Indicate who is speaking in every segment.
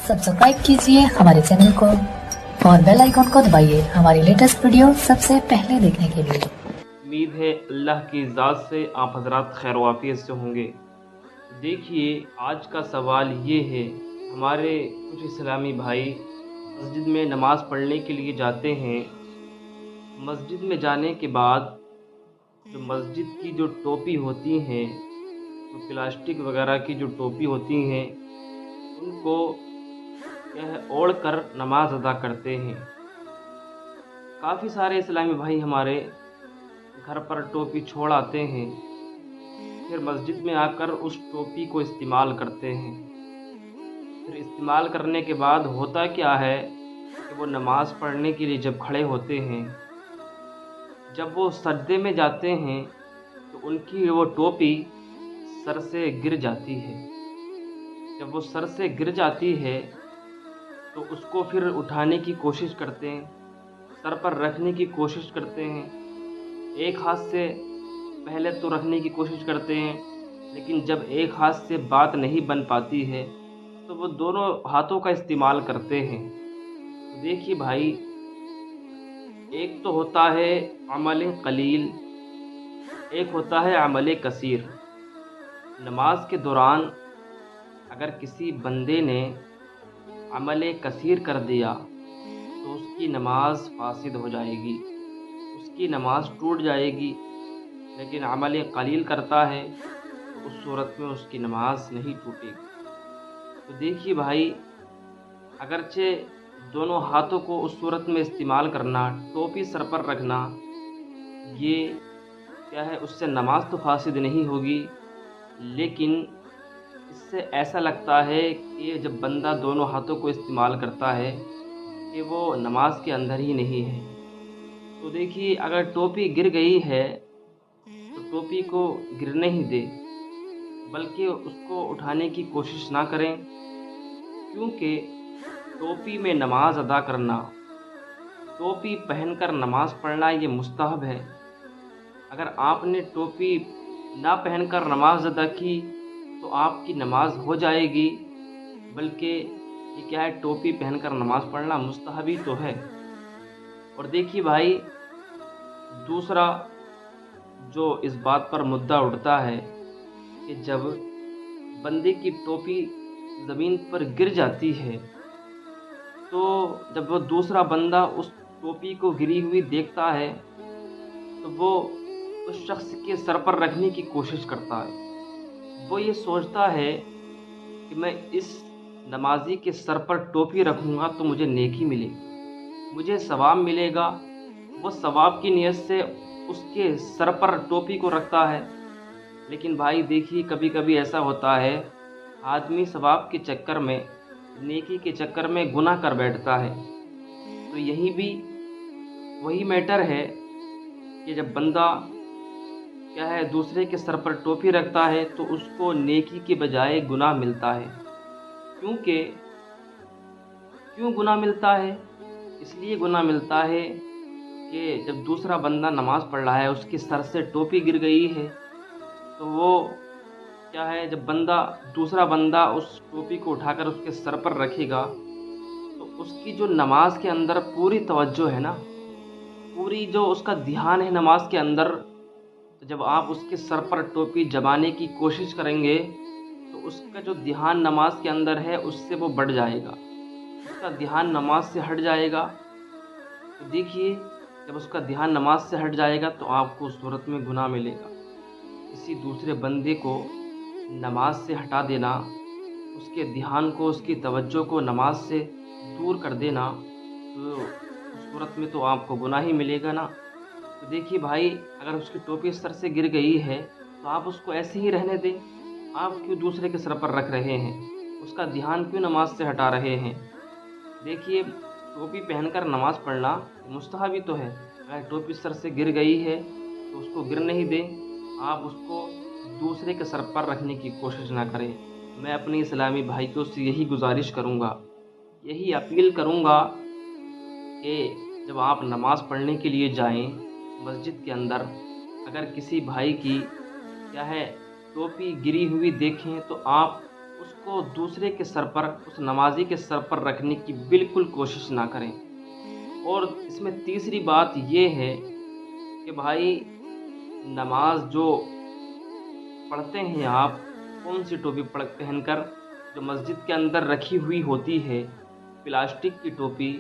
Speaker 1: Subscribe कीजिए हमारे channel को और बेल आइकॉन को दबाइए हमारी लेटेस्ट वीडियो सबसे पहले देखने के लिए।
Speaker 2: उम्मीद है अल्लाह की ज़ात से आप हजरात खैर वाफियत से होंगे। देखिए, आज का सवाल ये है, हमारे कुछ इस्लामी भाई मस्जिद में नमाज़ पढ़ने के लिए जाते हैं। मस्जिद में जाने के बाद जो मस्जिद की जो टोपी होती हैं, तो प्लास्टिक वगैरह की जो टोपी होती हैं, उनको क्या है ओढ़ कर नमाज अदा करते हैं। काफ़ी सारे इस्लामी भाई हमारे घर पर टोपी छोड़ आते हैं, फिर मस्जिद में आकर उस टोपी को इस्तेमाल करते हैं। फिर इस्तेमाल करने के बाद होता क्या है कि वो नमाज़ पढ़ने के लिए जब खड़े होते हैं, जब वो सजदे में जाते हैं तो उनकी वो टोपी सर से गिर जाती है। जब वो सर से गिर जाती है तो उसको फिर उठाने की कोशिश करते हैं, सर पर रखने की कोशिश करते हैं। एक हाथ से पहले तो रखने की कोशिश करते हैं, लेकिन जब एक हाथ से बात नहीं बन पाती है तो वो दोनों हाथों का इस्तेमाल करते हैं। तो देखिए भाई, एक तो होता है अमल कलील, एक होता है अमल कसीर। नमाज के दौरान अगर किसी बंदे ने अमल कसीर कर दिया तो उसकी नमाज फासिद हो जाएगी, उसकी नमाज टूट जाएगी। लेकिन अमल कलील करता है तो उस सूरत में उसकी नमाज नहीं टूटेगी। तो देखिए भाई, अगरचे दोनों हाथों को उस सूरत में इस्तेमाल करना, टोपी सर पर रखना, ये क्या है, उससे नमाज तो फासिद नहीं होगी, लेकिन इससे ऐसा लगता है कि जब बंदा दोनों हाथों को इस्तेमाल करता है कि वो नमाज के अंदर ही नहीं है। तो देखिए, अगर टोपी गिर गई है तो टोपी को गिरने ही दे, बल्कि उसको उठाने की कोशिश ना करें, क्योंकि टोपी में नमाज अदा करना, टोपी पहनकर नमाज पढ़ना ये मुस्तहब है। अगर आपने टोपी ना पहनकर नमाज अदा की तो आपकी नमाज हो जाएगी, बल्कि ये क्या है, टोपी पहनकर नमाज पढ़ना मुस्तहब ही तो है। और देखिए भाई, दूसरा जो इस बात पर मुद्दा उठता है कि जब बंदे की टोपी ज़मीन पर गिर जाती है तो जब वो दूसरा बंदा उस टोपी को गिरी हुई देखता है तो वो उस शख्स के सर पर रखने की कोशिश करता है। वो ये सोचता है कि मैं इस नमाजी के सर पर टोपी रखूँगा तो मुझे नेकी मिलेगी, मुझे सवाब मिलेगा। वो सवाब की नीयत से उसके सर पर टोपी को रखता है। लेकिन भाई देखिए, कभी कभी ऐसा होता है, आदमी सवाब के चक्कर में, नेकी के चक्कर में गुनाह कर बैठता है। तो यहीं भी वही मैटर है कि जब बंदा क्या है दूसरे के सर पर टोपी रखता है तो उसको नेकी के बजाय गुनाह मिलता है। क्यों गुनाह मिलता है? इसलिए गुनाह मिलता है कि जब दूसरा बंदा नमाज़ पढ़ रहा है, उसके सर से टोपी गिर गई है, तो वो क्या है, जब दूसरा बंदा उस टोपी को उठाकर उसके सर पर रखेगा तो उसकी जो नमाज के अंदर पूरी तवज्जो है ना, पूरी जो उसका ध्यान है नमाज के अंदर, तो जब आप उसके सर पर टोपी जमाने की कोशिश करेंगे तो उसका जो ध्यान नमाज के अंदर है उससे वो बढ़ जाएगा, उसका ध्यान नमाज से हट जाएगा। तो देखिए, जब उसका ध्यान नमाज से हट जाएगा तो आपको उस सूरत में गुनाह मिलेगा। किसी दूसरे बंदे को नमाज से हटा देना, उसके ध्यान को, उसकी तवज्जो को नमाज से दूर कर देना, तो उस सूरत में तो आपको गुनाह ही मिलेगा ना। तो देखिए भाई, अगर उसकी टोपी सर से गिर गई है तो आप उसको ऐसे ही रहने दें। आप क्यों दूसरे के सर पर रख रहे हैं? उसका ध्यान क्यों नमाज से हटा रहे हैं? देखिए, टोपी पहनकर नमाज पढ़ना मुस्तहब ही तो है। अगर टोपी सर से गिर गई है तो उसको गिरने ही दें, आप उसको दूसरे के सर पर रखने की कोशिश ना करें। मैं अपने इस्लामी भाइयों से यही गुजारिश करूँगा, यही अपील करूँगा कि जब आप नमाज़ पढ़ने के लिए जाएं मस्जिद के अंदर, अगर किसी भाई की क्या है टोपी गिरी हुई देखें तो आप اس کو دوسرے کے سر پر، اس نمازی کے سر پر رکھنے کی بالکل کوشش نہ کریں۔ اور اس میں تیسری بات یہ ہے کہ بھائی نماز جو پڑھتے ہیں آپ، کون سی ٹوپی پہن کر، جو مسجد کے اندر رکھی ہوئی ہوتی ہے پلاسٹک کی ٹوپی،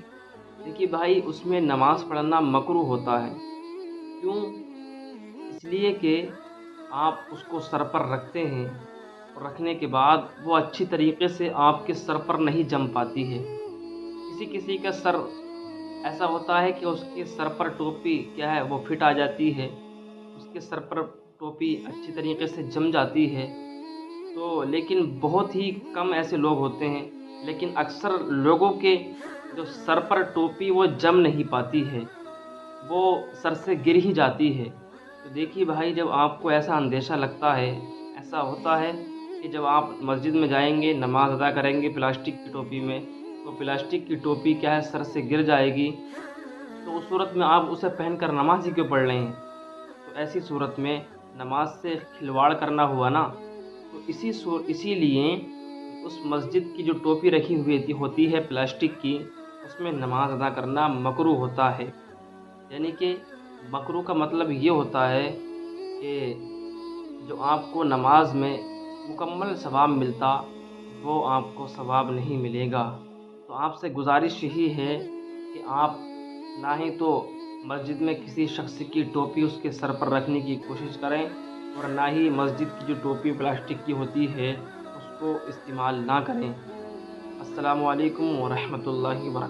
Speaker 2: دیکھیے بھائی اس میں نماز پڑھنا مکروہ ہوتا ہے۔ کیوں؟ اس لیے کہ آپ اس کو سر پر رکھتے ہیں اور رکھنے کے بعد وہ اچھی طریقے سے آپ کے سر پر نہیں جم پاتی ہے۔ کسی کسی کا سر ایسا ہوتا ہے کہ اس کے سر پر ٹوپی کیا ہے وہ فٹ آ جاتی ہے، اس کے سر پر ٹوپی اچھی طریقے سے جم جاتی ہے، تو لیکن بہت ہی کم ایسے لوگ ہوتے ہیں، لیکن اکثر لوگوں کے جو سر پر ٹوپی وہ جم نہیں پاتی ہے، وہ سر سے گر ہی جاتی ہے۔ تو دیکھیے بھائی جب آپ کو ایسا اندیشہ لگتا ہے، ایسا ہوتا ہے کہ جب آپ مسجد میں جائیں گے نماز ادا کریں گے پلاسٹک کی ٹوپی میں، تو پلاسٹک کی ٹوپی کیا ہے سر سے گر جائے گی، تو اس صورت میں آپ اسے پہن کر نماز ہی کیوں پڑھ رہے ہیں؟ تو ایسی صورت میں نماز سے کھلواڑ کرنا ہوا نا۔ تو اسی لیے اس مسجد کی جو ٹوپی رکھی ہوئی ہوتی ہے پلاسٹک کی، اس میں نماز ادا کرنا مکروہ ہوتا ہے۔ یعنی کہ مکروہ کا مطلب یہ ہوتا ہے کہ جو آپ کو نماز میں مکمل ثواب ملتا، وہ آپ کو ثواب نہیں ملے گا۔ تو آپ سے گزارش یہی ہے کہ آپ نہ ہی تو مسجد میں کسی شخص کی ٹوپی اس کے سر پر رکھنے کی کوشش کریں، اور نہ ہی مسجد کی جو ٹوپی پلاسٹک کی ہوتی ہے اس کو استعمال نہ کریں۔ السلام علیکم ورحمۃ اللہ وبرکاتہ۔